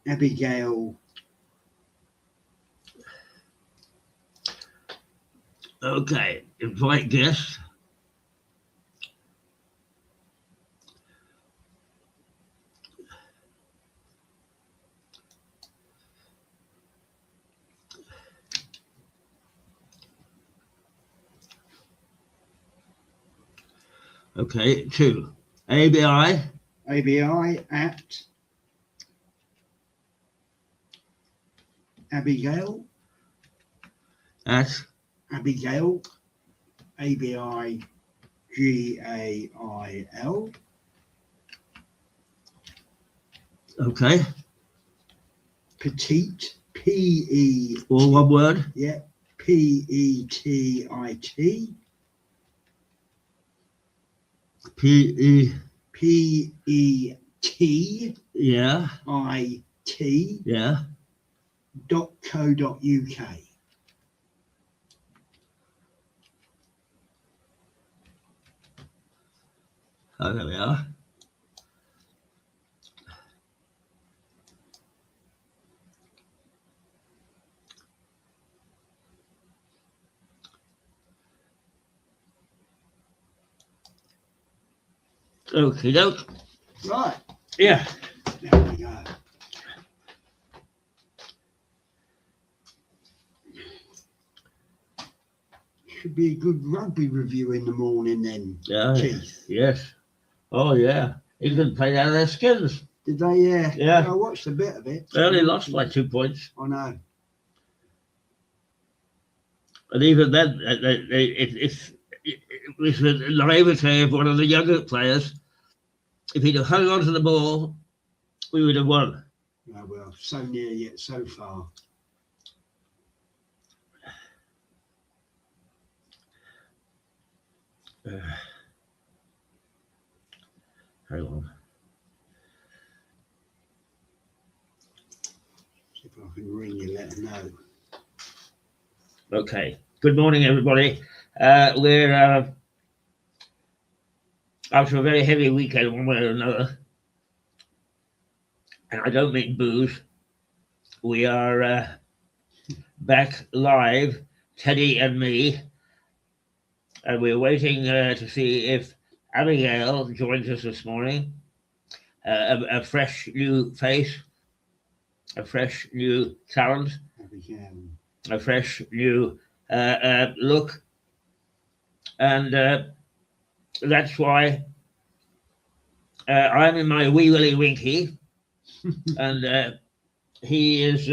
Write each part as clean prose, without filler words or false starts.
Abigail. Okay, invite guests. Okay, 2. ABI. ABI at Abigail. At Abigail. ABIGAIL. Okay. Petite. PE. All one word. Yeah. PETIT. PE. PET. Yeah. IT. Yeah. .co.uk. Oh, there we are. Okay, doke. Right. Yeah. There we go. Should be a good rugby review in the morning then, Yeah. Keith. Yes. Oh, yeah. England played out of their skins. Did they? Yeah. Yeah. I watched a bit of it. They only lost by 2 points. I know. And even then, it was the naivete of one of the younger players. If he'd have hung on to the ball, we would have won. Oh, well, so near yet so far. Hang on. See if I can ring you, let her know. Okay. Good morning, everybody. We're after a very heavy weekend, one way or another. And I don't mean booze. We are back live, Teddy and me. And we're waiting to see if Abigail joins us this morning. A fresh new face, a fresh new talent, a fresh new look. And that's why I'm in my wee willy winky, and he is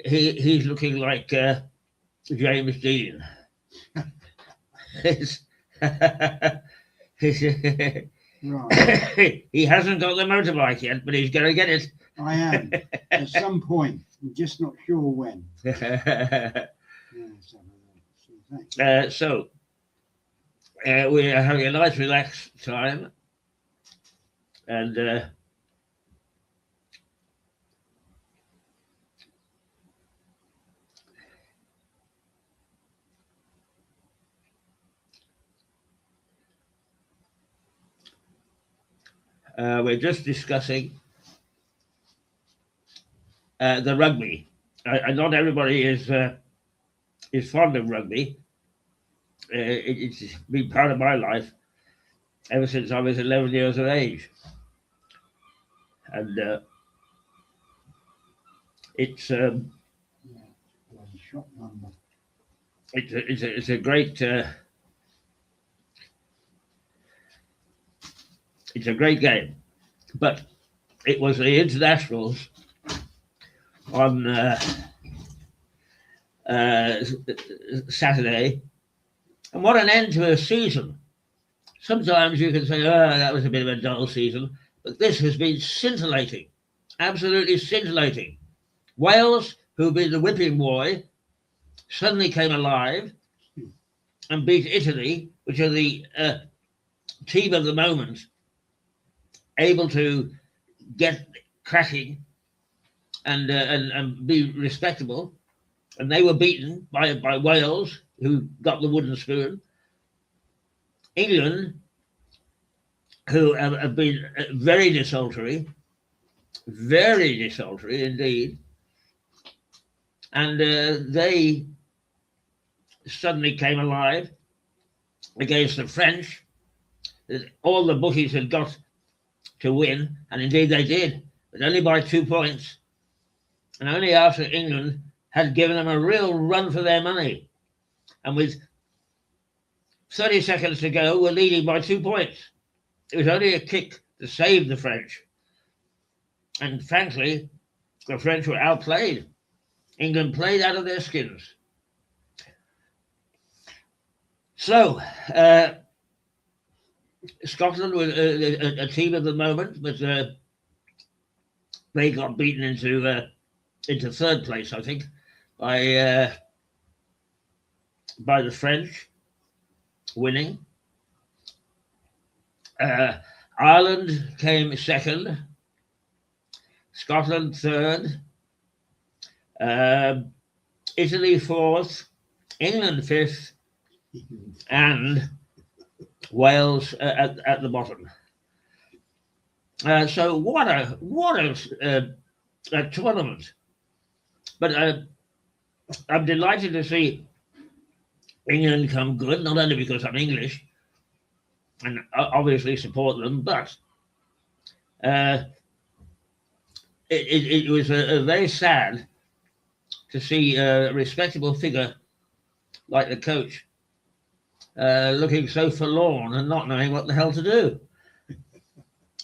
he's looking like James Dean. Right. He hasn't got the motorbike yet, but he's going to get it. I am. At some point. I'm just not sure when. So we're having a nice relaxed time, and we're just discussing the rugby. Not everybody is fond of rugby. It's been part of my life ever since I was 11 years of age, and it's a great it's a great game, but it was the internationals on Saturday, and what an end to a season. Sometimes you can say, oh, that was a bit of a dull season, but this has been scintillating, absolutely scintillating. Wales, who've been the whipping boy, suddenly came alive and beat Italy, which are the team of the moment, able to get cracking and be respectable. And they were beaten by Wales, who got the wooden spoon. England, who have been very desultory, very desultory indeed. And they suddenly came alive against the French. All the bookies had got to win, and indeed they did, but only by 2 points. And only after England had given them a real run for their money. And with 30 seconds to go, were leading by 2 points. It was only a kick to save the French. And frankly, the French were outplayed. England played out of their skins. So, Scotland was a team at the moment, but they got beaten into third place, I think, by the French winning. Ireland came second, Scotland third, Italy fourth, England fifth, and Wales at the bottom. So what a tournament! But I'm delighted to see England come good, not only because I'm English and obviously support them, but it was very sad to see a respectable figure like the coach looking so forlorn and not knowing what the hell to do.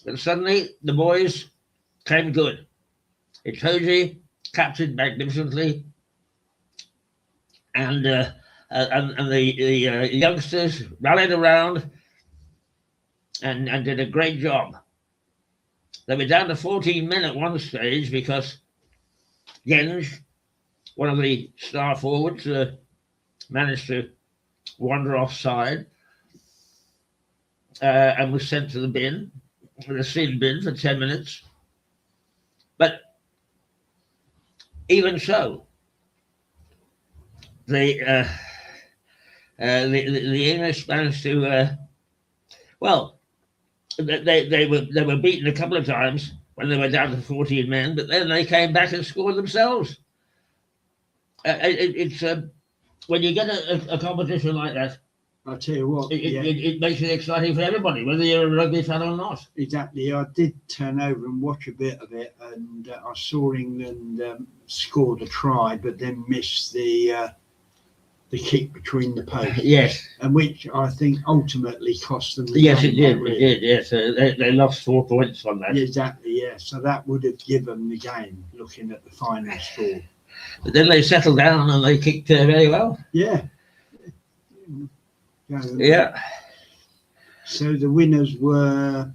But suddenly the boys came good. Itoje captained magnificently, and the youngsters rallied around and did a great job. They were down to 14 men at one stage because Genge, one of the star forwards, managed to wander offside and was sent to the sin bin for 10 minutes. But even so, the English managed to they were beaten a couple of times when they were down to 14 men, but then they came back and scored themselves. It's when you get a competition like that, I'll tell you what, it makes it exciting for everybody, whether you're a rugby fan or not. Exactly. I did turn over and watch a bit of it, and I saw England scored a try, but then missed the kick between the posts. Yes. And which I think ultimately cost them the Yes, game. it did. Really. It did. Yes, they lost 4 points on that. Exactly. Yeah. So that would have given the game. Looking at the final score. But then they settled down and they kicked very well. Yeah. Yeah. So the winners were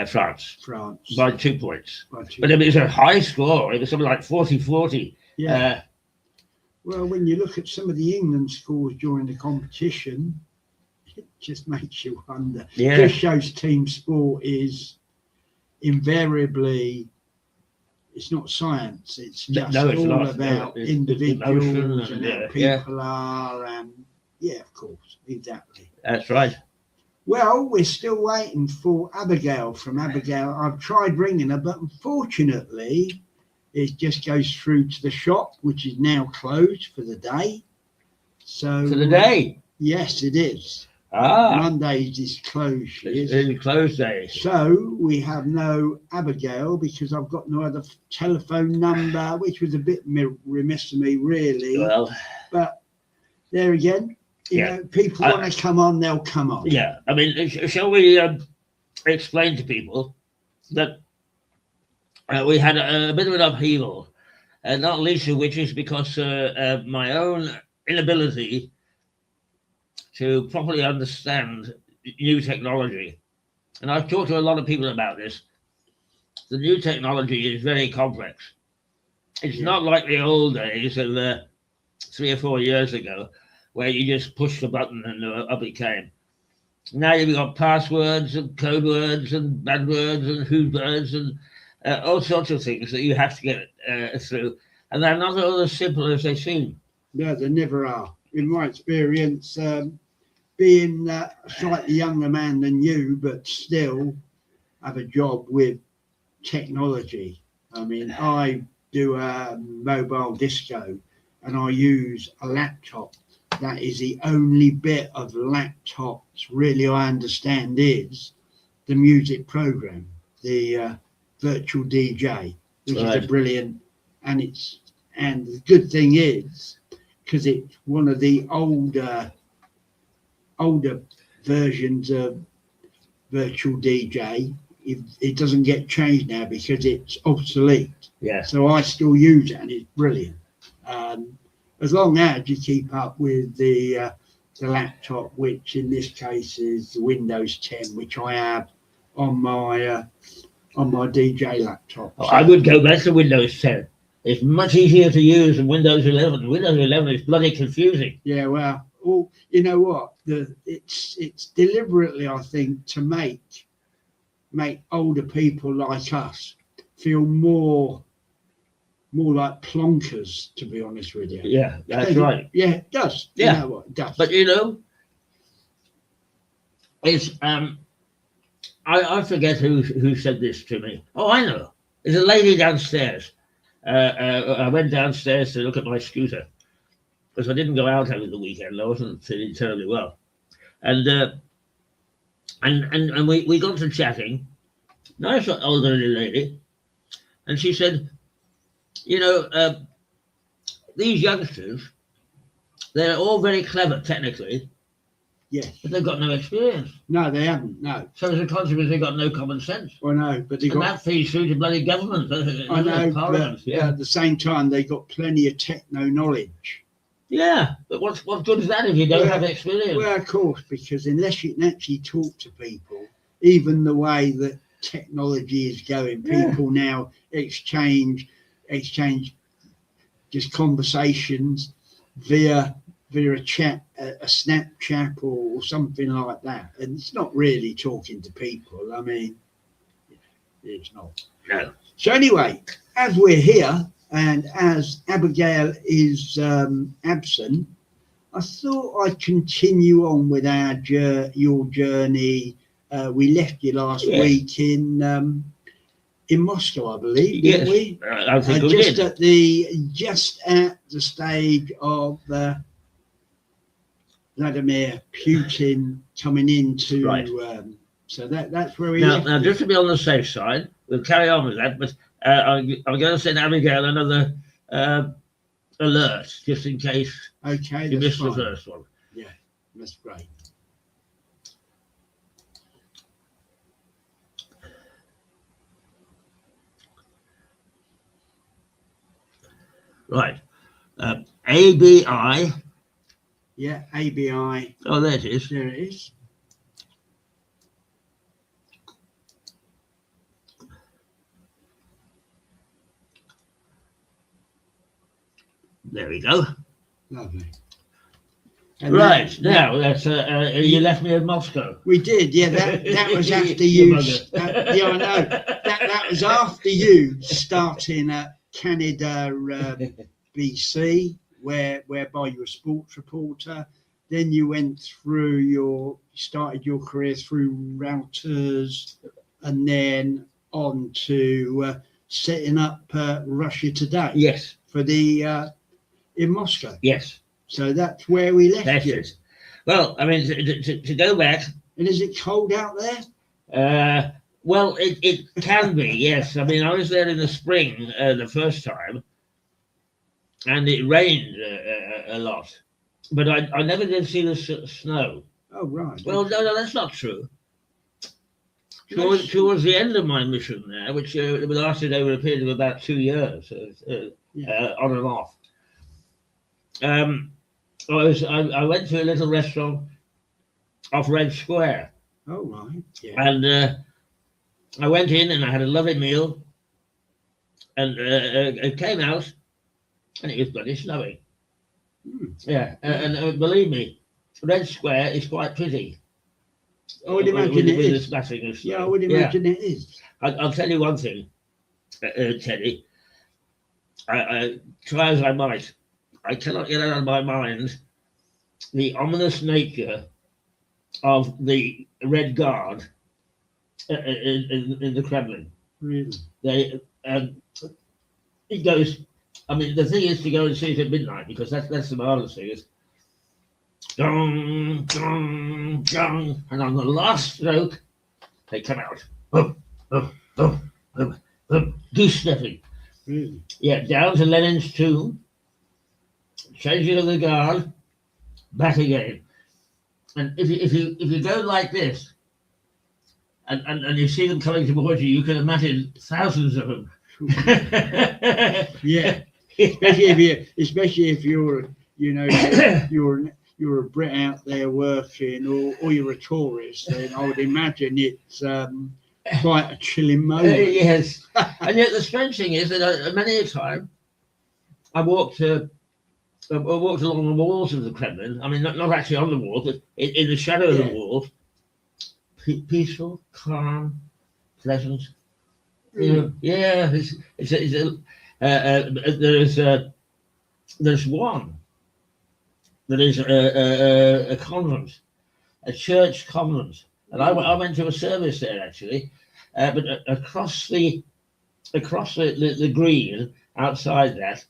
France. France. By 2 points. But it was a high score. It was something like 40-40. Yeah. Well, when you look at some of the England scores during the competition, it just makes you wonder. Yeah. It just shows team sport is invariably, it's not science. It's just all about individuals and how people are. And yeah, of course, exactly. That's right. Well, we're still waiting for Abigail from Abigail. I've tried ringing her, but unfortunately, it just goes through to the shop, which is now closed for the day. So for the day? Yes, it is. Mondays is closed. It's a closed day. So we have no Abigail because I've got no other telephone number, which was a bit remiss of me, really. Well, but there again, you know, people want to come on, they'll come on. Yeah, I mean, shall we explain to people that we had a bit of an upheaval, not least of which is because my own inability to properly understand new technology. And I've talked to a lot of people about this. The new technology is very complex. It's not like the old days of 3 or 4 years ago, where you just push the button and up it came. Now you've got passwords and code words and bad words and who words and all sorts of things that you have to get through. And they're not all as simple as they seem. No, they never are. In my experience, being a slightly younger man than you, but still have a job with technology. I mean, I do a mobile disco and I use a laptop. That is the only bit of laptops really I understand is the music program, the virtual DJ, which is a brilliant, and the good thing is, because it's one of the older versions of virtual DJ, it doesn't get changed now because it's obsolete. Yeah. So I still use it and it's brilliant. As long as you keep up with the laptop, which in this case is the Windows 10, which I have on my DJ laptop. So I would go back to Windows 10. It's much easier to use than Windows 11. Windows 11 is bloody confusing. Yeah, well, you know what? It's deliberately, I think, to make older people like us feel more like plonkers, to be honest with you. Yeah, that's right. Yeah, it does. Yeah. You know what? It does. But it's I forget who said this to me. Oh, I know. There's a lady downstairs. I went downstairs to look at my scooter because I didn't go out over the weekend. I wasn't feeling terribly well, and we got to chatting. Nice elderly lady, and she said, these youngsters, they're all very clever technically. Yes. But they've got no experience. No, they haven't. No. So as a consequence, they've got no common sense. I know, but And that feeds through to bloody government. I know, Parliament. but at the same time, they got plenty of techno knowledge. Yeah, but what good is that if you don't have experience? Well, of course, because unless you can actually talk to people, even the way that technology is going, people now exchange just conversations via a chat, a Snapchat or something like that, and it's not really talking to people. I mean, it's not. No. So anyway, as we're here and as Abigail is absent, I thought I'd continue on with your journey. We left you last week in Moscow, I believe, didn't we? I think we just did. Just at the stage of Vladimir Putin coming into. Right. So that's where we now, left. now, just to be on the safe side, we'll carry on with that, but I'm going to send Abigail another alert, just in case you missed the first one. Yeah, that's great. Right. ABI. Yeah, ABI. Oh, there it is. There it is. There we go. Lovely. And right, now that's you left me in Moscow. We did, yeah. That was after you. Yeah, I know. That was after you starting at Canada, BC, whereby you were a sports reporter. Then you went through started your career through Reuters, and then on to setting up Russia Today. Yes. For the in Moscow. Yes. So that's where we left That's you. it. Well, I mean, to go back. And is it cold out there? Well, it can be, yes. I mean, I was there in the spring the first time, and it rained a lot. But I never did see the snow. Oh, right. Well, no, that's not true. Towards the end of my mission there, which lasted over a period of about 2 years, on and off, I went to a little restaurant off Red Square. Oh, right. Yeah. And I went in and I had a lovely meal, and it came out, and it was bloody snowing. Yeah, and believe me, Red Square is quite pretty. I would imagine it is. The splashing of snow. Yeah, I would imagine it is. I'll tell you one thing, Teddy. I try as I might, I cannot get out of my mind the ominous nature of the Red Guard in the Kremlin. Really? They it goes. I mean, the thing is to go and see it at midnight because that's the marvelous thing is. Dong, dong, dong, and on the last stroke, they come out. Boom, boom, boom, boom, boom, goose stepping. Really? Yeah, down to Lenin's tomb, changing of the guard, back again. And if you go like this, and you see them coming towards you, you can imagine thousands of them. Yeah. Especially if you're you're a Brit out there working, or you're a tourist, then I would imagine it's quite a chilling moment. Yes, and yet the strange thing is that many a time I walked along the walls of the Kremlin. I mean, not actually on the walls, but in the shadow of the walls. Peaceful, calm, pleasant. You know, yeah. There's one that is a convent, a church convent, and I went to a service there actually, but across the green outside that,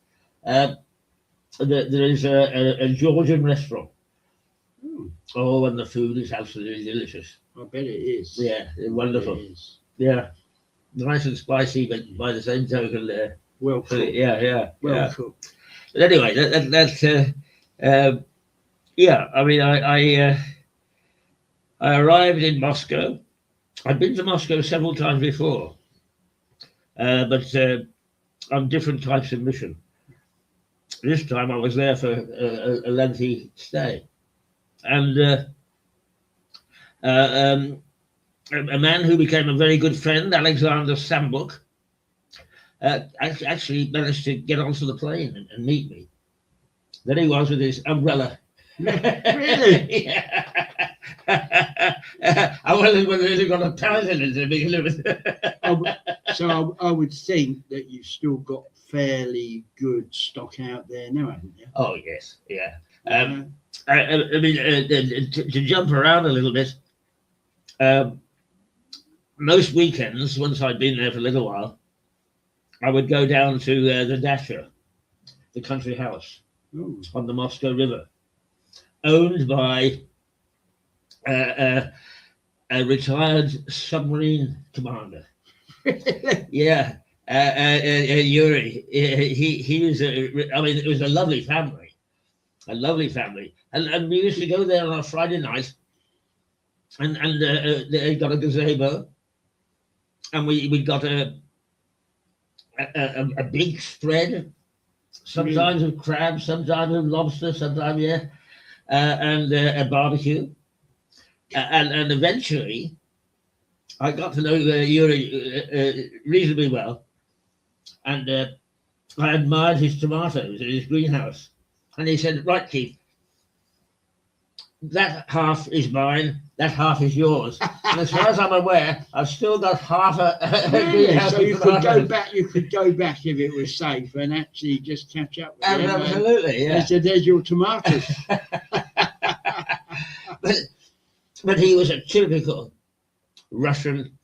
there is a Georgian restaurant. Oh, and the food is absolutely delicious. I bet it is. Yeah, wonderful. It is. Yeah, nice and spicy, but by the same token, Well cooked. Yeah. Well cooked. But anyway, that's yeah. I mean, I arrived in Moscow. I've been to Moscow several times before, but on different types of mission. This time I was there for a lengthy stay, and a man who became a very good friend, Alexander Sambuk, actually managed to get onto the plane and meet me. There he was with his umbrella. Really? Yeah. I wasn't really got a thousand in the beginning. So I would think that you've still got fairly good stock out there now, haven't you? Oh yes, yeah. I mean, to jump around a little bit. Most weekends, once I'd been there for a little while, I would go down to the Dasha, the country house on the Moscow River, owned by a retired submarine commander. Yeah, Yuri. He was. I mean, it was a lovely family, and we used to go there on a Friday night, and they got a gazebo, and we got a big spread, sometimes of crab, sometimes of lobster, sometimes and a barbecue, and eventually I got to know Yuri reasonably well, and I admired his tomatoes in his greenhouse, and he said, "Right, Keith, that half is mine, that half is yours." And as far as I'm aware, I've still got half a greenhouse. So you could go back. You could go back if it was safe and actually just catch up with him. Absolutely, yeah. I said, "There's your tomatoes." but he was a typical Russian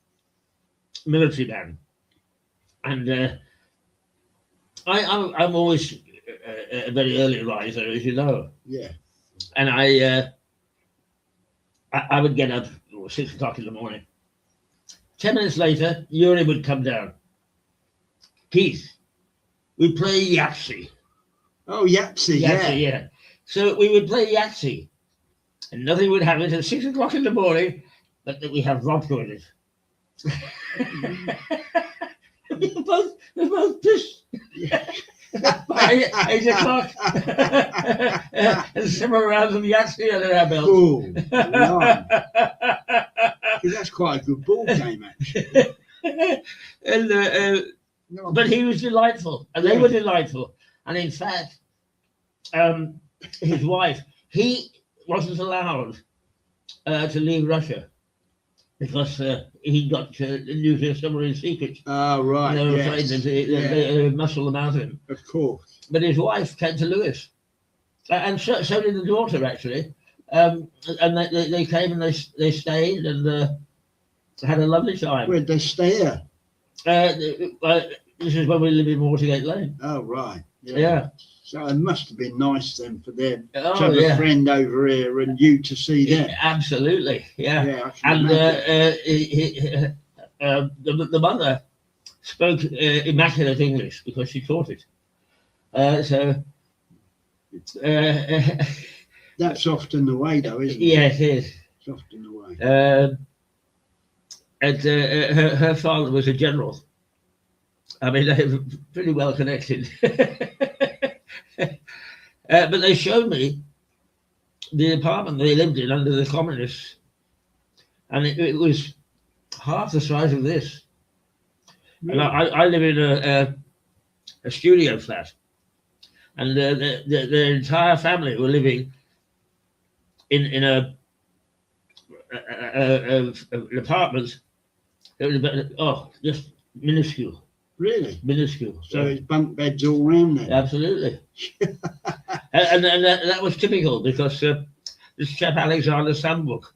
military man, and I'm always a very early riser, as you know. Yeah. And I would get up 6 o'clock in the morning. 10 minutes later, Yuri would come down. Keith, we play Yahtzee. Oh, Yahtzee, yeah. So we would play Yahtzee, and nothing would happen until 6 o'clock in the morning, but that we have vodka in it. we're both pissed. By 8 o'clock, and several rounds of Yahtzee under our belt. Oh, that's quite a good ball game, actually. And but he was delightful, and they were delightful. And in fact, his wife, he wasn't allowed to leave Russia because he got nuclear submarine secrets. Oh, right. They were afraid that they would muscle them out of him. Of course. But his wife came to Lewis, and so did the daughter, actually. And they came and they stayed and had a lovely time. Where'd they stay at? This is when we live in Watergate Lane. Oh, right. Yeah. So it must have been nice then for them to Oh, have yeah. a friend over here and you to see them. Absolutely. Yeah. Yeah, I can And imagine. the mother spoke immaculate English because she taught it. So That's often the way, though, isn't it? yeah, it is. It's often the way. And her father was a general. I mean, they were pretty well connected. But they showed me the apartment they lived in under the communists, and it was half the size of this. Really? And I live in a studio flat, and the entire family were living in an apartment that was about, just minuscule. Really? Minuscule. So it's bunk beds all round there. Absolutely. and that was typical because this chap Alexander Sandbrook,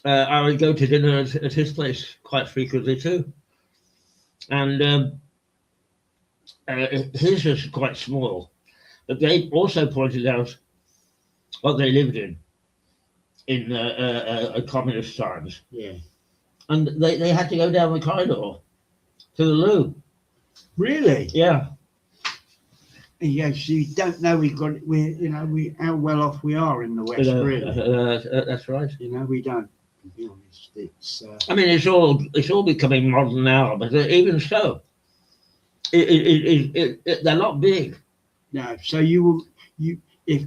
I would go to dinner at his place quite frequently too. And his was quite small, but they also pointed out what they lived in communist times. Yeah. And they had to go down the corridor to the loo. Really? Yeah. Yeah, so you don't know how well off we are in the West, really. That's right. We don't, to be honest. It's I mean, it's all becoming modern now, but even so, they're not big. no. So if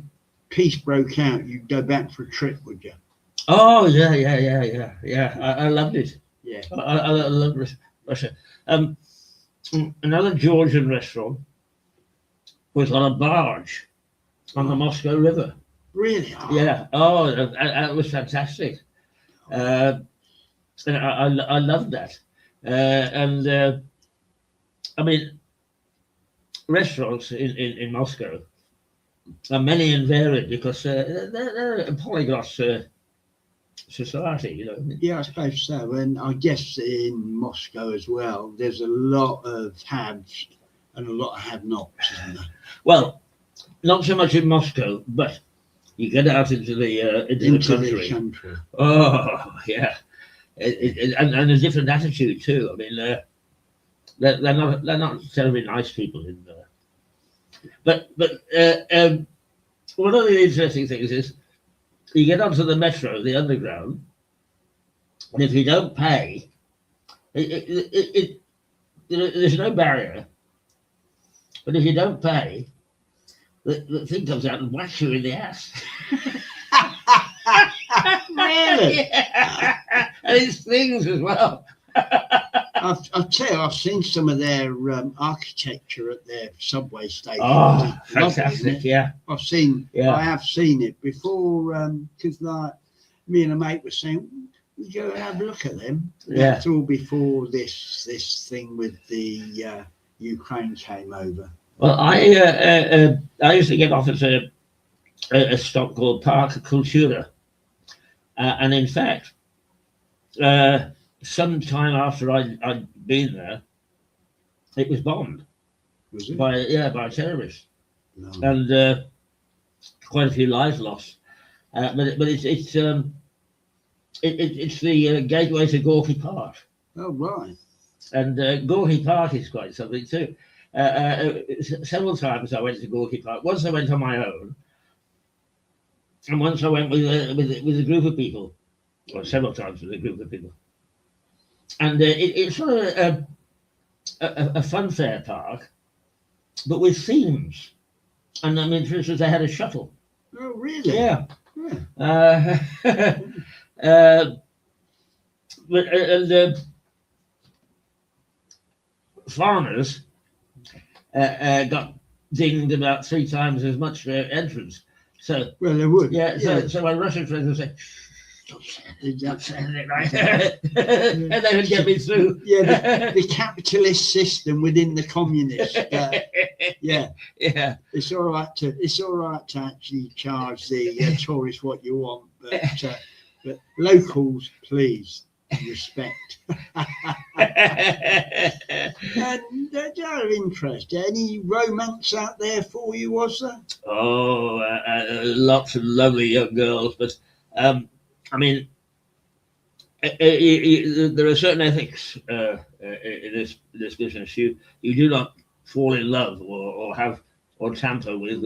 peace broke out, you'd go back for a trip, would you? Oh yeah. I loved it. Yeah. I loved Russia. Another Georgian restaurant was on a barge on the Moscow River. Really? Oh, Yeah. Oh, that was fantastic. And I loved that. I mean, restaurants in Moscow are many and varied because they're a polyglot society, Yeah, I suppose so. And I guess in Moscow as well, there's a lot of haves and a lot of have-nots, isn't there? Well, not so much in Moscow, but you get out into the country. Oh, yeah. And a different attitude too. I mean, they're not terribly nice people in there. But one of the interesting things is you get onto the metro, the underground, and if you don't pay, there's no barrier. But if you don't pay, the thing comes out and whacks you in the ass. Really? Yeah. And it stings as well. I'll tell you, I've seen some of their architecture at their subway station. Oh, It's lovely, isn't fantastic! it? Yeah, I have seen it before, because like me and a mate were saying, we go and have a look at them. Yeah. That's all before this thing with the Ukraine came over. Well, I used to get off at a stop called Park Cultura, and in fact, some time after I'd been there, it was bombed. Was it? by terrorists, No. and quite a few lives lost. But it's the gateway to Gorky Park, Oh, right. and Gorky Park is quite something too. Several times I went to Gorky Park. Once I went on my own, and once I went with a group of people, or several times with a group of people. And it's sort of a fun fair park, but with themes. And I mean, for instance, they had a shuttle. Oh, really? Yeah. Yeah. But foreigners got dinged about 3 times as much for entrance. So Well, they would. so my Russian friends would say, "Stop saying it right," Yeah. and they would get me through. Yeah, the capitalist system within the communist. Yeah, Yeah. it's all right to actually charge the tourists what you want, but locals, please respect. And out of interest, any romance out there for you, was there? Oh, lots of lovely young girls, but I mean, there are certain ethics in this business. You do not fall in love or have or tamper with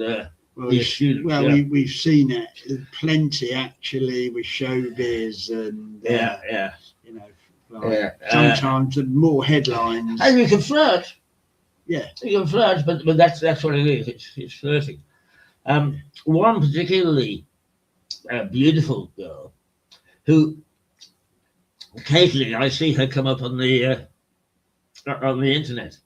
these students. Well, we've seen it plenty actually with showbiz and you know, like sometimes more headlines. And you can flirt. Yeah, you can flirt, but that's what it is. It's flirting. One particularly beautiful girl who occasionally I see her come up on the internet,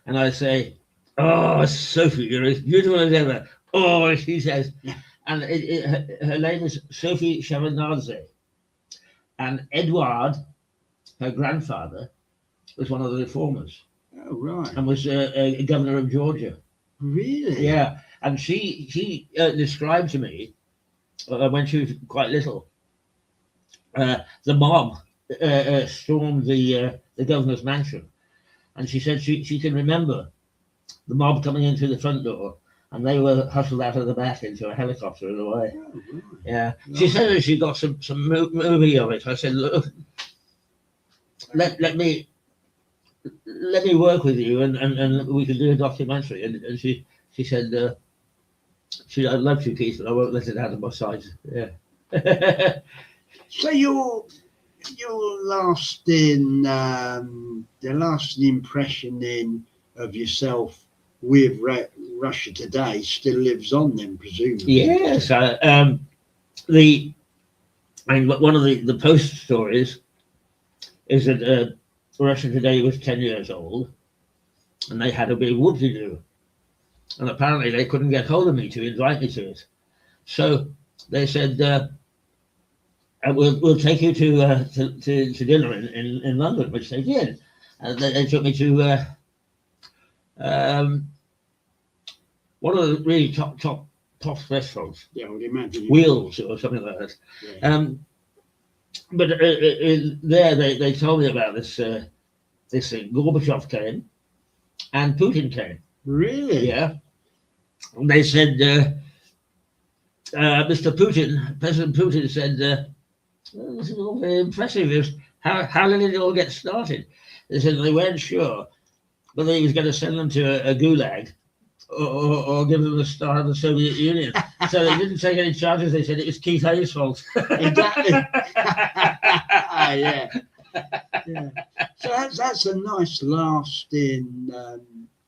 and I say, "Oh, Sophie, you're as beautiful as ever." Oh, she says, and her name is Sophie Shevardnadze, and Edward, her grandfather, was one of the reformers. Oh, right. And was a governor of Georgia. Really? Yeah, and she described to me when she was quite little. The mob stormed the governor's mansion, and she said she can remember the mob coming in through the front door, and they were hustled out of the back into a helicopter and away. Oh, right. Yeah, she said that she got some movie of it. I said, look, let me work with you, and we can do a documentary. And she said, I'd love to, Keith, but I won't let it out of my sight. Yeah. So your lasting the lasting impression then of yourself with Russia Today still lives on then, presumably. Yes, one of the post stories is that Russia Today was 10 years old, and they had a big whoop-de-doo, and apparently they couldn't get hold of me to invite me to it. So they said, we'll take you to dinner in London, which they did. And they took me to one of the really top restaurants. Yeah, I would imagine. Wheels or something like that. Yeah. But there they told me about this thing. Gorbachev came and Putin came. Really? Yeah. And they said, President Putin said, this is all very impressive. How did it all get started? They said they weren't sure whether he was going to send them to a gulag or give them the start of the Soviet Union. So they didn't take any charges. They said it was Keith Hayes' fault. Exactly. Yeah. So that's a nice lasting,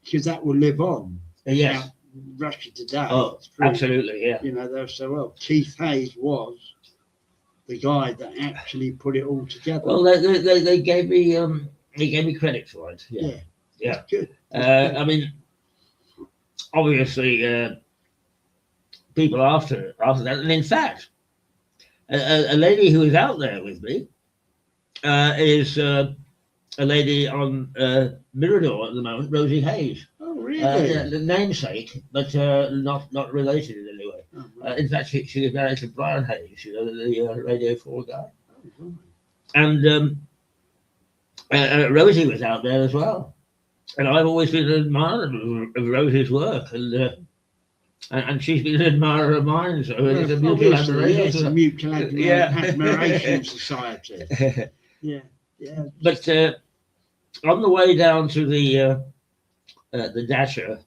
because that will live on. Yes. Russia Today. Oh, absolutely, yeah. You know, they're so well. Keith Hayes was the guy that actually put it all together. Well, they gave me credit for it. Yeah. Yeah. Good. I mean, obviously, people after that, and in fact, a lady who is out there with me is a lady on Mirador at the moment, Rosie Hayes. Oh, really? The namesake, but not related in any way. Oh, right. In fact, she is married to Brian Hayes, you know, the Radio 4 guy. Oh, And Rosie was out there as well. And I've always been an admirer of Rosie's work, and she's been an admirer of mine. So it's a mutual admiration. It's a mutual admiration society. Yeah. But on the way down to the Dasher,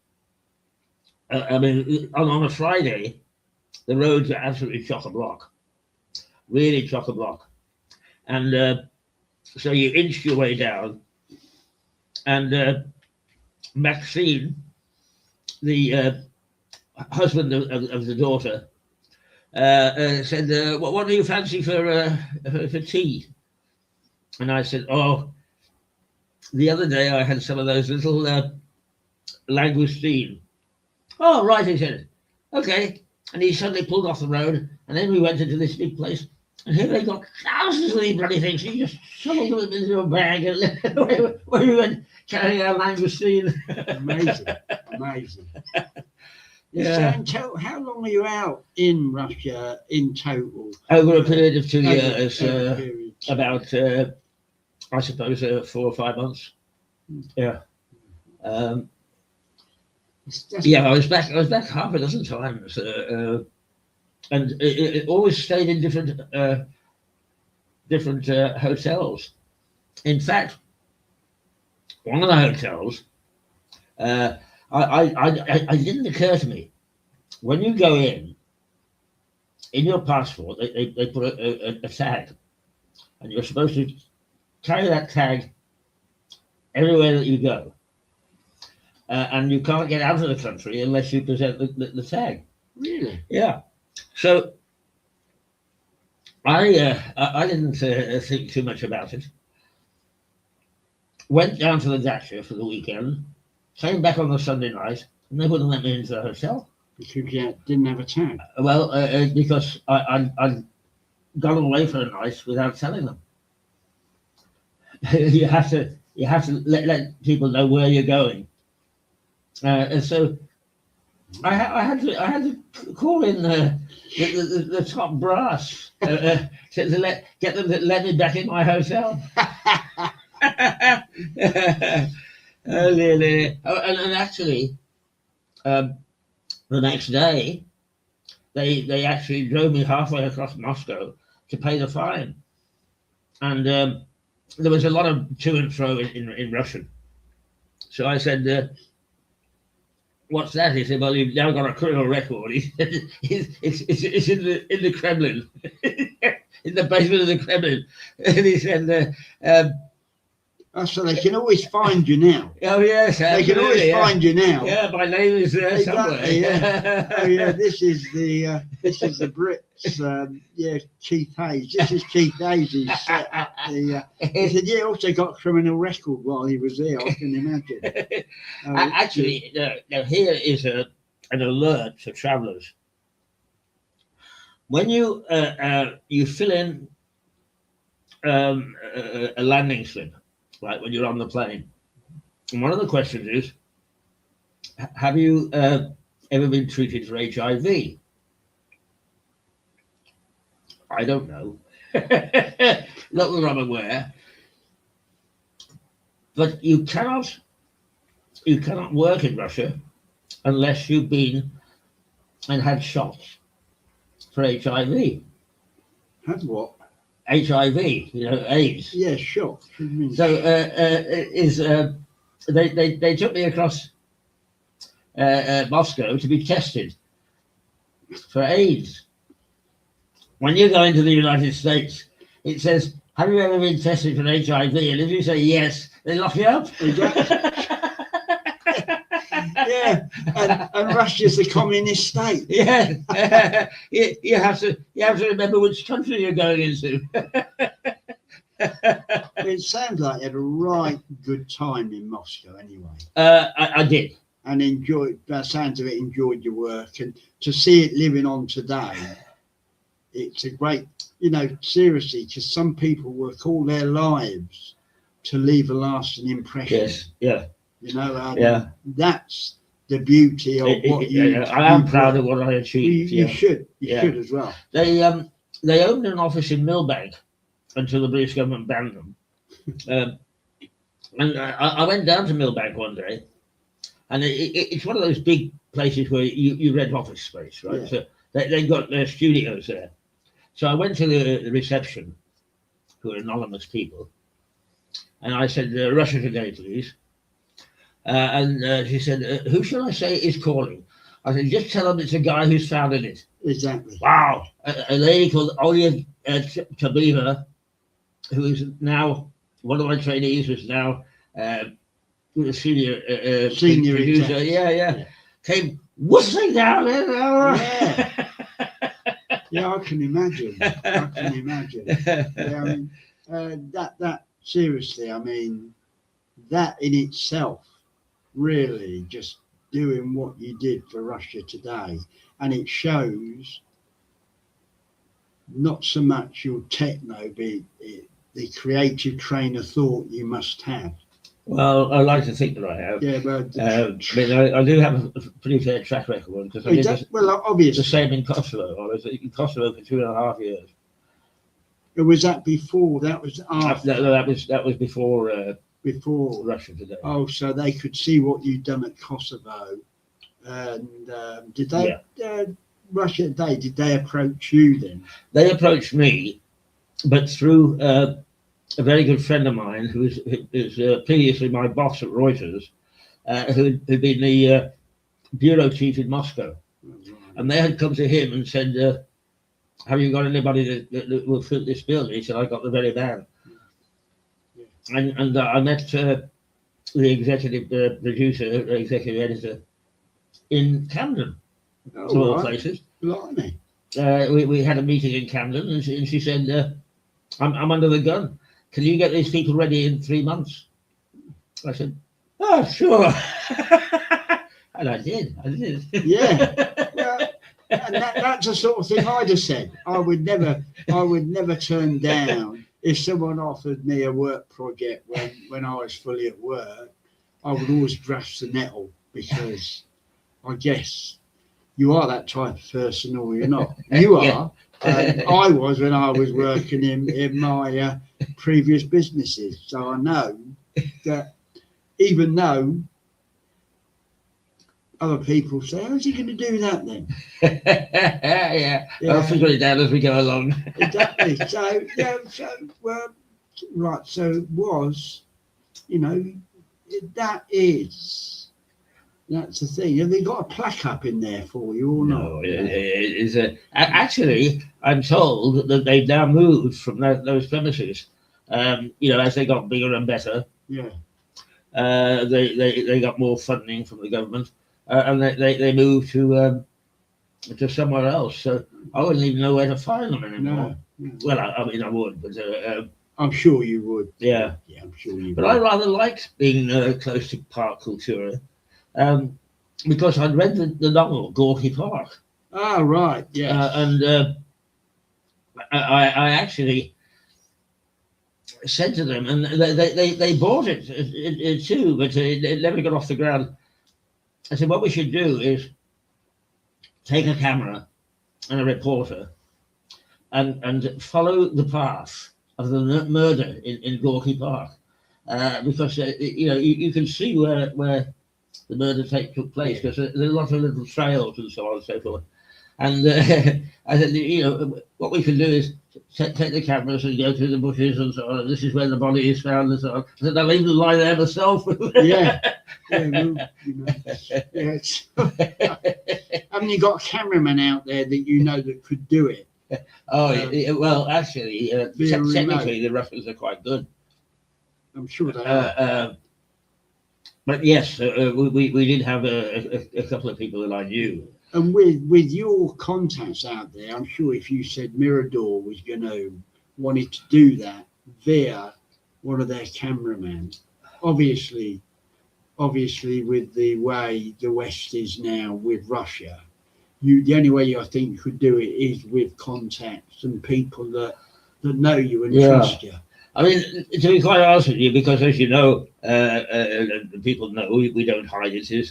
I mean, on a Friday, the roads are absolutely chock-a-block, really chock-a-block. And so you inch your way down, and Maxine, the husband of the daughter, said, what do you fancy for tea? And I said, oh, the other day I had some of those little langoustine. Oh, right, he said. Okay. And he suddenly pulled off the road, and then we went into this big place, and here they got thousands of these bloody things. He just shoveled them into a bag, and where we went carrying our langoustine. Amazing. Yeah. So how long are you out in Russia in total? Over a period of 2 years. about I suppose 4 or 5 months. Yeah. Yeah, I was back half a dozen times, and it always stayed in different hotels. In fact, one of the hotels, I didn't occur to me, when you go in your passport, they put a tag, and you're supposed to carry that tag everywhere that you go. And you can't get out of the country unless you present the tag. Really? Yeah. So I didn't think too much about it. Went down to the Dacia for the weekend, came back on the Sunday night, and they wouldn't let me into the hotel. Because you didn't have a tag? Well, because I'd gone away for a night without telling them. you have to let people know where you're going. And so I had to call in the top brass to get them to let me back in my hotel. And actually, the next day, they actually drove me halfway across Moscow to pay the fine, and there was a lot of to and fro in Russian. So I said, "What's that?" He said, "Well, you've now got a criminal record." He said, "It's in the Kremlin, in the basement of the Kremlin." And he said, so they can always find you now. "Oh yes, they can always find you now." Yeah, my name is there somewhere. Yeah. Oh yeah, this is the Brits. Keith Hayes. This is Keith Hayes. He set up the. He said, "Yeah, also got a criminal record while he was there." I can imagine. Actually, now here is an alert for travellers. When you fill in a landing slip, right, when you're on the plane, and one of the questions is, have you ever been treated for HIV? I don't know. Not that I'm aware. But you cannot work in Russia unless you've been and had shots for HIV. Had what? HIV, AIDS. Yeah, sure. So they took me across Moscow to be tested for AIDS. When you go into the United States, it says, "Have you ever been tested for HIV?" And if you say yes, they lock you up. Exactly. Yeah, and Russia's a communist state. Yeah, you have to remember which country you're going into. It sounds like you had a right good time in Moscow, anyway. I did, and enjoyed. By the sounds of it, enjoyed your work, and to see it living on today, it's a great. Seriously, because some people work all their lives to leave a lasting impression. Yes, yeah. That's the beauty of what you. I am proud of what I achieved. You should as well. They opened an office in Millbank until the British government banned them. And I went down to Millbank one day, and it's one of those big places where you rent office space, right? Yeah. So they got their studios there. So I went to the reception, who are anonymous people, and I said, "Russia today, please." And she said, "Who should I say is calling?" I said, "Just tell them it's a guy who's founded it." Exactly. Wow. A lady called Olya Tabiva, who is now one of my trainees, who's now a senior producer. Yeah. Came whistling down there. Yeah. Yeah, I can imagine. Yeah, that seriously, that in itself, really, just doing what you did for Russia today, and it shows not so much your techno, but the creative train of thought you must have. Well, I like to think that I have. Yeah, but I do have a pretty fair track record, because I did obviously the same in Kosovo. I was in Kosovo for 2.5 years. Or was that before? That was after. That was before Before. Russia Today. Oh, so they could see what you'd done at Kosovo. And did they, Russia Today, did they approach you then? They approached me, but through a very good friend of mine who is previously my boss at Reuters, who'd been the bureau chief in Moscow. And they had come to him and said, have you got anybody that will fit this bill? He said, I got the very man. Yeah. And I met the executive producer, executive editor in Camden, of all places. Blimey. We had a meeting in Camden, and she said, I'm under the gun. Can you get these people ready in 3 months? I said, oh, sure. And I did. Yeah. Well, and that's the sort of thing I'd have said. I would never turn down if someone offered me a work project when I was fully at work. I would always grasp the nettle, because I guess you are that type of person, or you're not. You are. I was when I was working in my previous businesses. So I know that even though other people say, how's he going to do that then? Yeah, I'll figure it out as we go along. Exactly. So, right. So it was, that's the thing. Have they got a plaque up in there for you or not? No, it is actually, I'm told that they've now moved from those premises. As they got bigger and better. Yeah. They got more funding from the government. And they moved to somewhere else, so I wouldn't even know where to find them anymore. No. Well, I would, but I'm sure you would. Yeah, I'm sure you would. But I rather liked being close to Park Cultura, because I'd read the novel Gorky Park. Ah, right, yes. And I actually said to them, and they bought it too, but it never got off the ground. I said, what we should do is take a camera and a reporter and follow the path of the murder in Gorky Park, because you can see where the murder took place, because there's a lot of little trails and so on and so forth. And I said, what we can do is take the cameras and go through the bushes and so on. This is where the body is found and so on. I said, I'll even lie there myself. Yeah. Yes. Haven't you got a cameraman out there that could do it? Well, actually, technically the Russians are quite good. I'm sure they are. But yes, we did have a couple of people that I knew. And with your contacts out there, I'm sure if you said Mirador was wanted to do that via one of their cameramen, obviously with the way the West is now with Russia, the only way I think you could do it is with contacts and people that know you and trust you. I mean, to be quite honest with you, because as you know, people know we don't hide it, is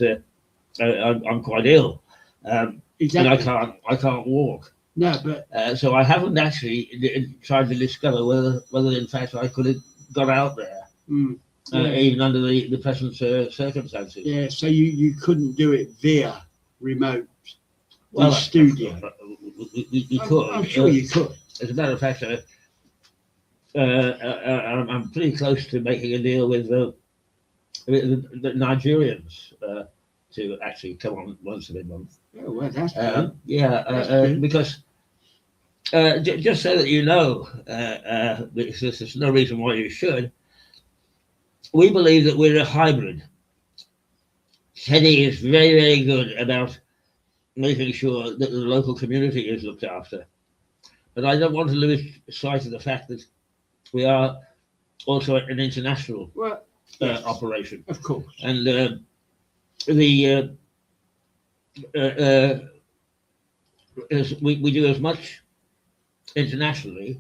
I'm quite ill. Exactly. And I can't walk. No, but so I haven't actually tried to discover whether in fact I could have got out there, even under the present circumstances. Yeah, so you couldn't do it via remote studio. You could. I'm sure you could. As a matter of fact, I'm pretty close to making a deal with the Nigerians to actually come on once a month. Oh, well, that's good. Because just so that you know, because there's no reason why you should, we believe that we're a hybrid. Teddie is very, very good about making sure that the local community is looked after. But I don't want to lose sight of the fact that we are also an international operation. Of course. And we do as much internationally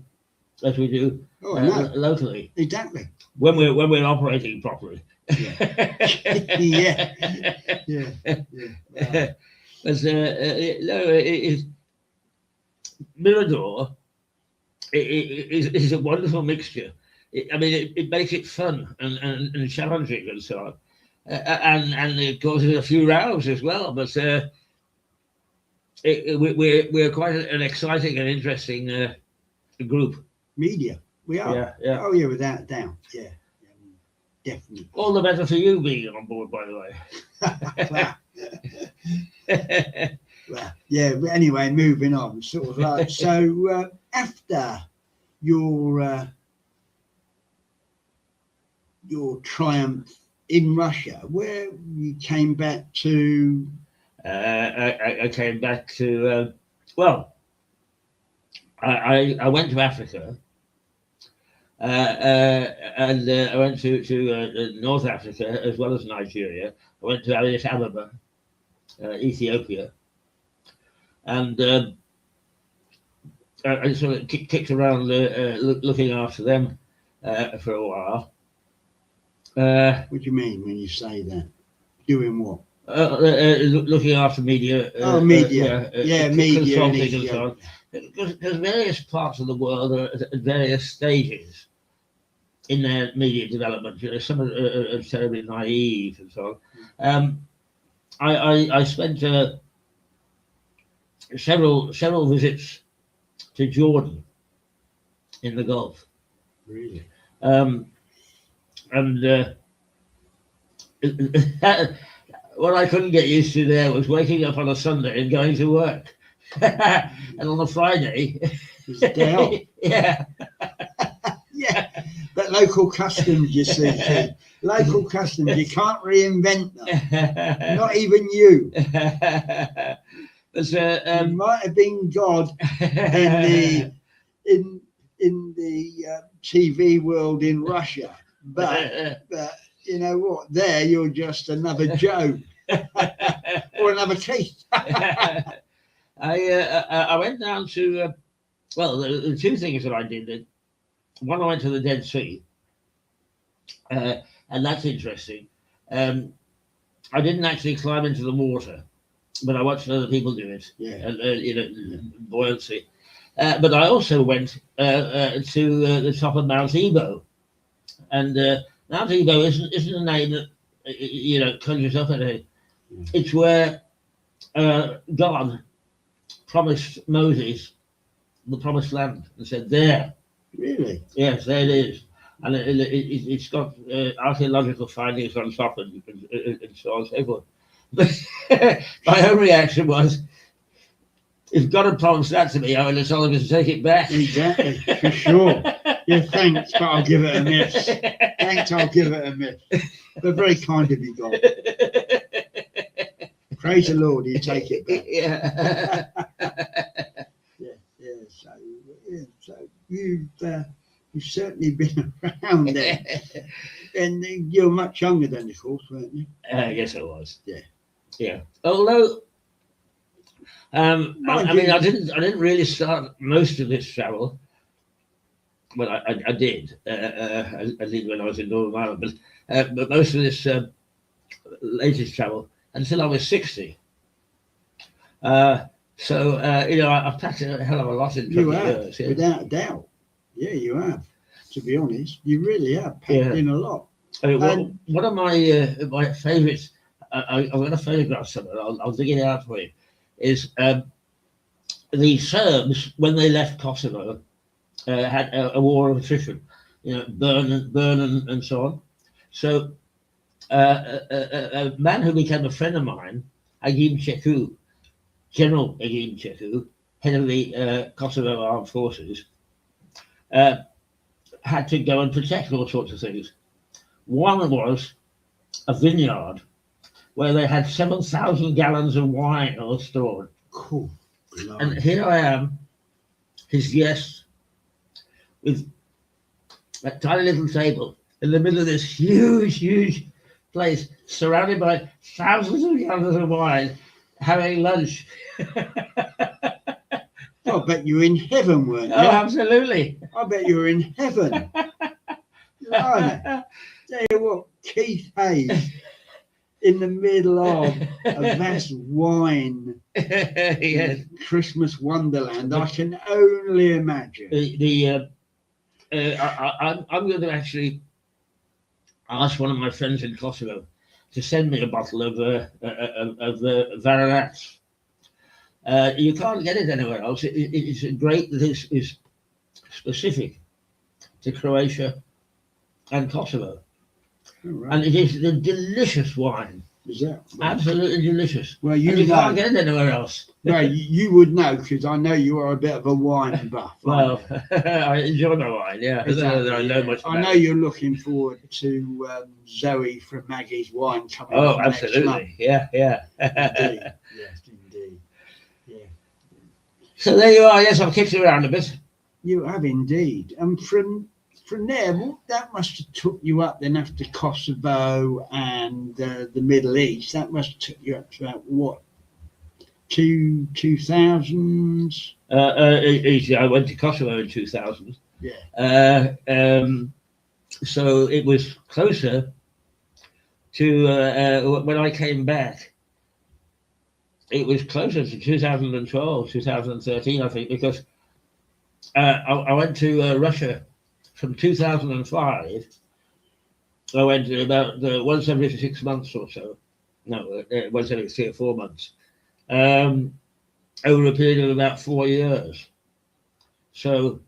as we do locally. Exactly. When we're operating properly. Yeah. Mirador is a wonderful mixture. It makes it fun and challenging and so on, and it causes a few rows as well. But we're quite an exciting and interesting group. Media, we are. Yeah, yeah. Oh yeah, without a doubt. Yeah, definitely. All the better for you being on board, by the way. Well, yeah. But anyway, moving on. Sort of like so. After your triumph in Russia, where you came back to? I came back to. Well, I went to Africa. And I went to North Africa as well as Nigeria. I went to Addis Ababa, Ethiopia, and I sort of kicked around looking after them for a while. What do you mean when you say that? Doing what? Looking after media. Media. Media. Consulting and so on. Because various parts of the world are at various stages in their media development. Some are terribly naive and so on. I spent several visits to Jordan in the Gulf. Really? What I couldn't get used to there was waking up on a Sunday and going to work. And on a Friday, It's the day off. yeah. Yeah, but local customs, you see, Keith. Local customs, you can't reinvent them. Not even you. But, You might have been God in the TV world in Russia, but you know what? There, you're just another Joe or another Keith. I went down to the two things that I did. One, I went to the Dead Sea, and that's interesting. I didn't actually climb into the water, but I watched other people do it. Yeah. And buoyancy. But I also went to the top of Mount Ebo, and Mount Ebo isn't a name that conjures up anything. It's where God promised Moses the promised land and said, "There." Really? Yes, there it is, and it's got archaeological findings on top and so on and so forth. But my own reaction was, if God had promised that to me, I would have told him to take it back. Exactly, for sure. Yeah, thanks, but I'll give it a miss. Thanks, I'll give it a miss. But very kind of you, God. Praise the Lord, you take it back. Yeah. So you've certainly been around there, and you're much younger than of course, weren't you? Yes, I was. Yeah. Although, I didn't really start most of this travel. Well, I did. I did when I was in Northern Ireland, but most of this latest travel until I was 60. I've packed a hell of a lot in 20 years. Yeah. Without a doubt. Yeah, you have. To be honest, you really have packed in a lot. One of my favourites, I'm going to photograph something. I'll dig it out for you. Is the Serbs, when they left Kosovo, had a war of attrition. Burn and so on. So a man who became a friend of mine, General Agim Cheku, head of the Kosovo Armed Forces, had to go and protect all sorts of things. One was a vineyard where they had 7,000 gallons of wine all stored. Cool. And here I am, his guest, with that tiny little table in the middle of this huge place, surrounded by thousands of gallons of wine, having lunch. I bet you were in heaven, weren't you? Oh, absolutely. I bet you were in heaven. Tell you what, Keith Hayes, in the middle of a vast wine Yes. Christmas wonderland. I can only imagine. I'm going to actually ask one of my friends in Kosovo to send me a bottle of Varanats. You can't get it anywhere else. It's a grape that is specific to Croatia and Kosovo. All right. And it is a delicious wine. Is that Absolutely delicious. well? And you can't get it anywhere else. Well, you would know because I know you are a bit of a wine buff. Well, I enjoy my wine, yeah. Exactly, I know much about I know it. you're looking forward to Zoe from Maggie's Wine coming. Oh, up next month. absolutely. Yeah. Indeed. Yes, indeed. Yeah. So there you are. Yes, I've kicked you around a bit. You have indeed. And from there, that must have took you up then after Kosovo and the Middle East. That must have took you up to about what, 2000s? I went to Kosovo in 2000. Yeah. So it was closer to when I came back. It was closer to 2012, 2013, I think, because I went to Russia from 2005. I went to about once every 6 months or so. No, once every 3 or 4 months. Over a period of about 4 years. So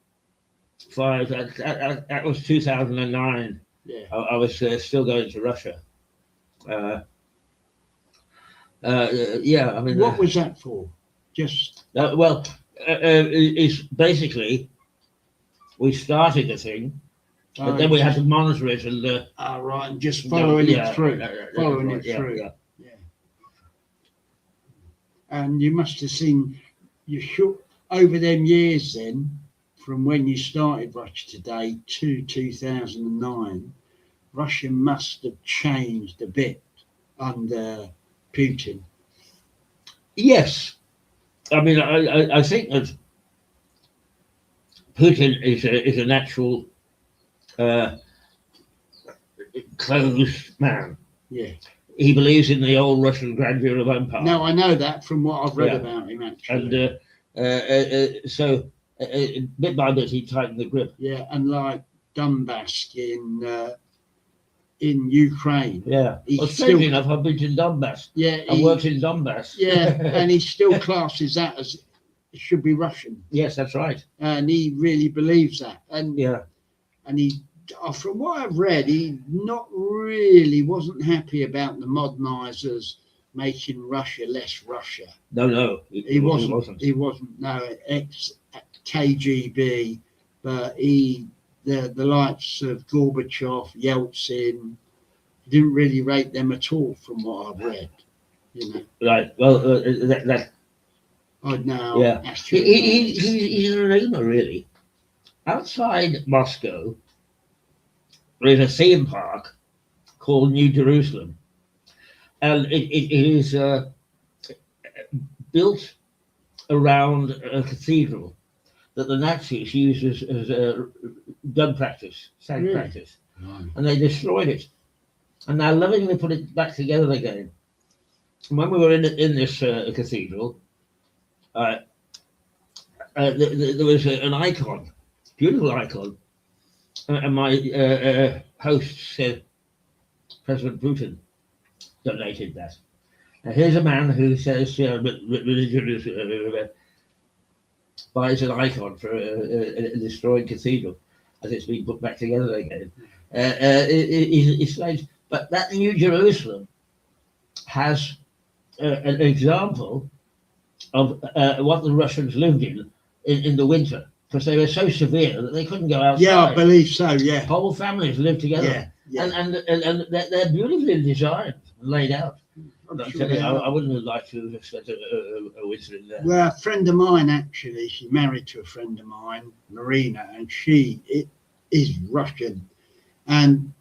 that was 2009. Yeah. I was still going to Russia. Yeah, I mean. What was that for? Just. It's basically we started the thing, but then we had to monitor it and. Right, and just following it through. Following it through. Yeah. And you must have seen over them years then, from when you started Russia Today to 2009, Russia must have changed a bit under Putin. Yes, I mean I think that Putin is a natural closed man. Yeah. He believes in the old Russian grandeur of empire. No, I know that from what I've read about him actually. And so bit by bit he tightened the grip. Yeah, and like Donbass in Ukraine. Yeah. Well, strangely enough, I've been to Donbass. Yeah. I worked in Donbass. Yeah, and he still classes that as it should be Russian. Yes, that's right. And he really believes that. And and he, from what I've read, he wasn't happy about the modernizers making Russia less Russia. No, he wasn't. He wasn't. No, ex-KGB, but the likes of Gorbachev, Yeltsin, didn't really rate them at all, from what I've read. You know. Right. Well, that. I know. Yeah. He's an enigma, really. Outside Moscow, there is a theme park called New Jerusalem, and it is built around a cathedral that the Nazis used as a gun practice, practice, and they destroyed it, and now lovingly put it back together again. And when we were in this cathedral, there was an icon, beautiful icon. And my host said President Putin donated that. Now here's a man who says religion is buys an icon for a destroyed cathedral as it's been put back together again. It's strange. But that New Jerusalem has an example of what the Russians lived in the winter. Because they were so severe that they couldn't go outside. Yeah, I believe so. Yeah, whole families lived together. Yeah. And they're beautifully designed and laid out. I wouldn't have liked to have spent a winter in there. Well, a friend of mine actually, she's married to a friend of mine, Marina, and she is Russian. And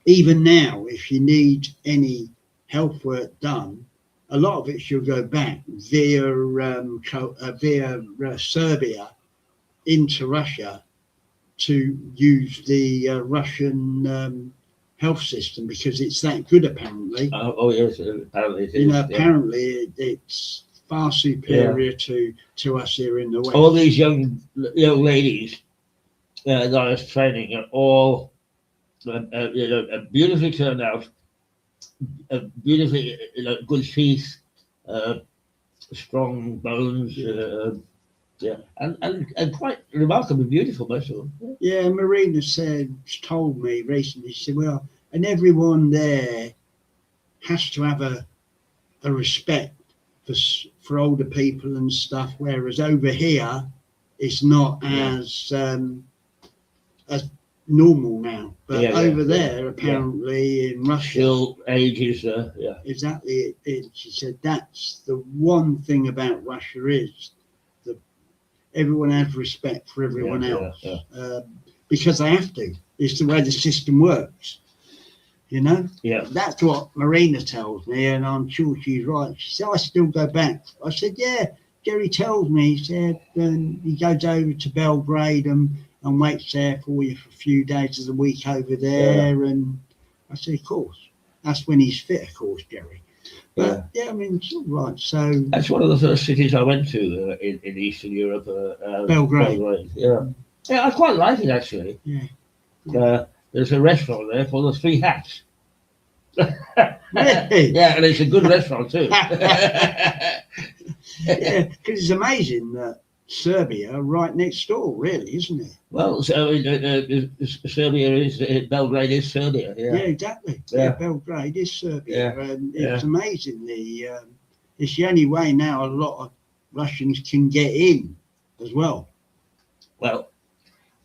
even now, if you need any health work done, a lot of it she'll go back via Serbia into Russia to use the Russian health system because it's that good apparently. Oh yes, apparently it is. You know, apparently it's far superior to us here in the West. All these young ladies that I was training are all beautifully turned out, beautifully good teeth, strong bones, and quite remarkably beautiful, most of them. Yeah, Marina told me recently, she said, well, and everyone there has to have a respect for older people and stuff, whereas over here it's not as normal now. But over there, apparently in Russia, still ages. Exactly. She said that's the one thing about Russia is that everyone has respect for everyone else because they have to. It's the way the system works. You know? Yeah. That's what Marina tells me, and I'm sure she's right. She said, I still go back. I said, yeah, Jerry tells me, he said, he goes over to Belgrade and waits there for you for a few days of the week over there. Yeah. And I said, of course. That's when he's fit, of course, Jerry. But, I mean, it's all right. So that's one of the first cities I went to in Eastern Europe. Belgrade. Yeah. Yeah, I quite like it, actually. Yeah. There's a restaurant there called the Three Hats. Really? Yeah, and it's a good restaurant too. Yeah, because it's amazing that Serbia right next door, really, isn't it? Well, so Serbia is Belgrade is Serbia. Yeah, exactly. Yeah, Belgrade is Serbia, and it's amazingly. It's the only way now a lot of Russians can get in as well. Well,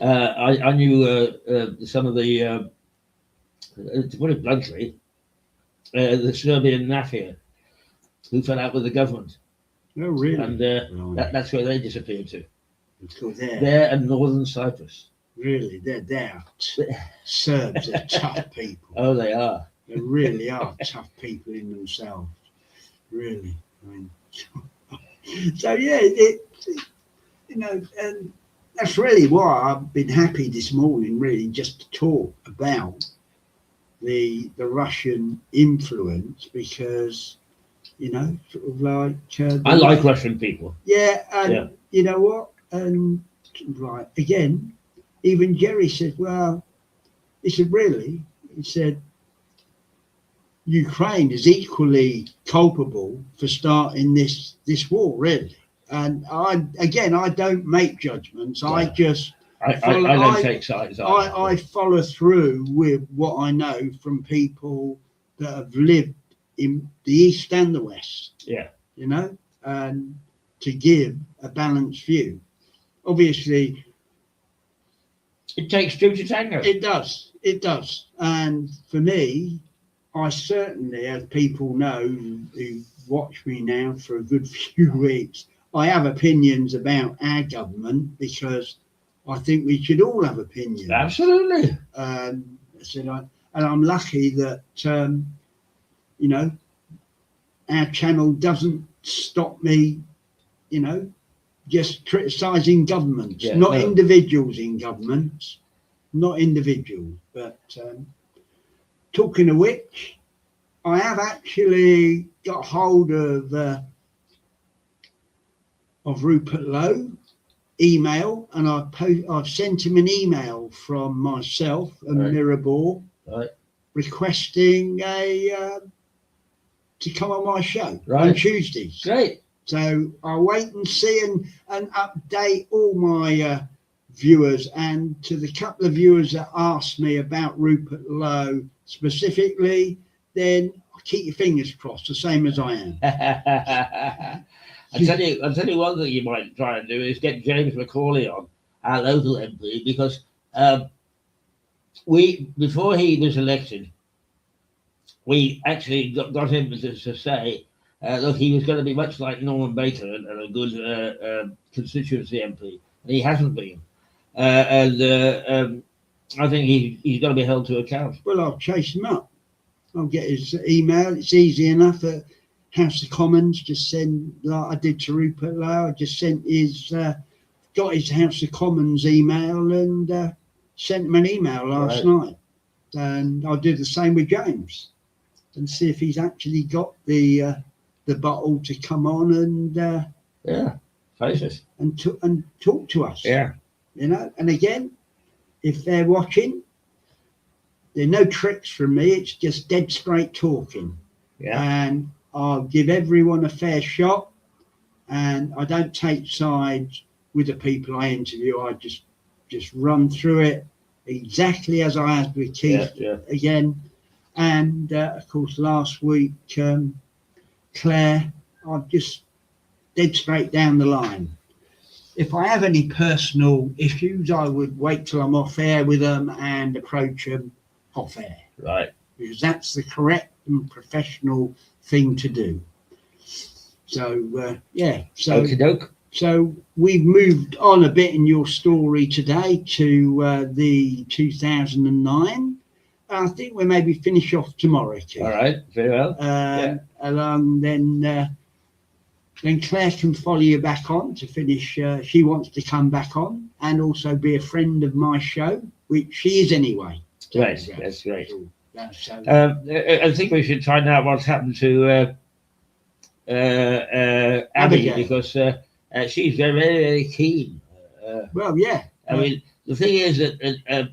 I knew some of the, to put it bluntly, the Serbian mafia who fell out with the government. Oh, really? And that's where they disappeared to. There. There and northern Cyprus. Really, they're Serbs are tough people. Oh, they are. They really are tough people in themselves. Really, I mean. So yeah, and that's really why I've been happy this morning, really, just to talk about the Russian influence, because, sort of like... I like Russian people. Yeah, and you know what? And right, again, even Jerry said, well, he said, really? He said, Ukraine is equally culpable for starting this war, really. And I don't make judgments. No. I don't take sides. I follow through with what I know from people that have lived in the East and the West. Yeah. And to give a balanced view. Obviously, it takes two to tango. It does. And for me, I certainly, as people know who watch me now for a good few weeks, I have opinions about our government because I think we should all have opinions. Absolutely. And I'm lucky that, our channel doesn't stop me, just criticising governments, individuals in governments, not individuals. But talking of which, I have actually got hold of Rupert Lowe email, and I've sent him an email from myself and Mirador requesting to come on my show on Tuesdays. Great. So I'll wait and see and update all my viewers, and to the couple of viewers that asked me about Rupert Lowe specifically, then keep your fingers crossed, the same as I am. I'll tell you one thing you might try and do is get James Macaulay on, our local MP, because before he was elected, we actually got him to say, look, he was going to be much like Norman Baker and a good constituency MP, and he hasn't been. I think he's got to be held to account. Well, I'll chase him up. I'll get his email. It's easy enough. House of Commons, just send, like I did to Rupert Lowe, I just sent got his House of Commons email and sent him an email last night. And I'll do the same with James and see if he's actually got the bottle to come on and face it. and talk to us. Yeah. You know, and again, if they're watching, there are no tricks from me. It's just dead straight talking. Yeah. And I'll give everyone a fair shot. And I don't take sides with the people I interview. I just run through it exactly as I had with Keith again. And of course, last week, Claire, I've just dead straight down the line. If I have any personal issues, I would wait till I'm off air with them and approach them off air. Right. Because that's the correct and professional thing to do. So, Okie doke. So we've moved on a bit in your story today to the 2009. I think we'll maybe finish off tomorrow, Keith. All right, very well. Then Claire can follow you back on to finish. She wants to come back on and also be a friend of my show, which she is anyway. Right, that's great. So, I think we should find out what's happened to Abby, Abigail. because she's very, very keen. well, yeah. I mean, the thing is that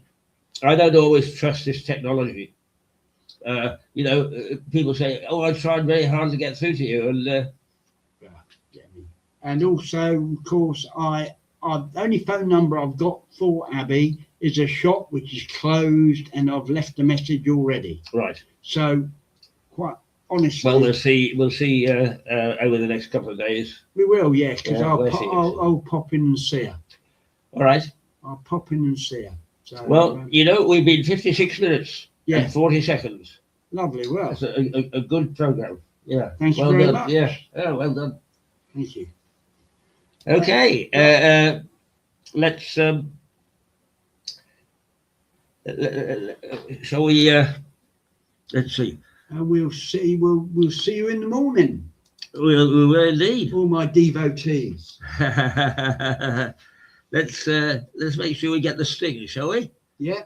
I don't always trust this technology. People say, "Oh, I tried very hard to get through to you," and also, of course, the only phone number I've got for Abby is a shop which is closed, and I've left a message already. Right. So, quite honestly, well, we'll see over the next couple of days. We will, yeah, because Yeah, I'll pop in and see her. All right. I'll pop in and see her. So, well, we've been 56 minutes and 40 seconds. Lovely. Well, that's a good program. Yeah. Thank you well very done. much. Yeah. Oh, well done. Thank you. Okay. Let's. Shall we? Let's see. We'll see. We'll see you in the morning. We will indeed. All my devotees. Let's make sure we get the sting, shall we? Yeah.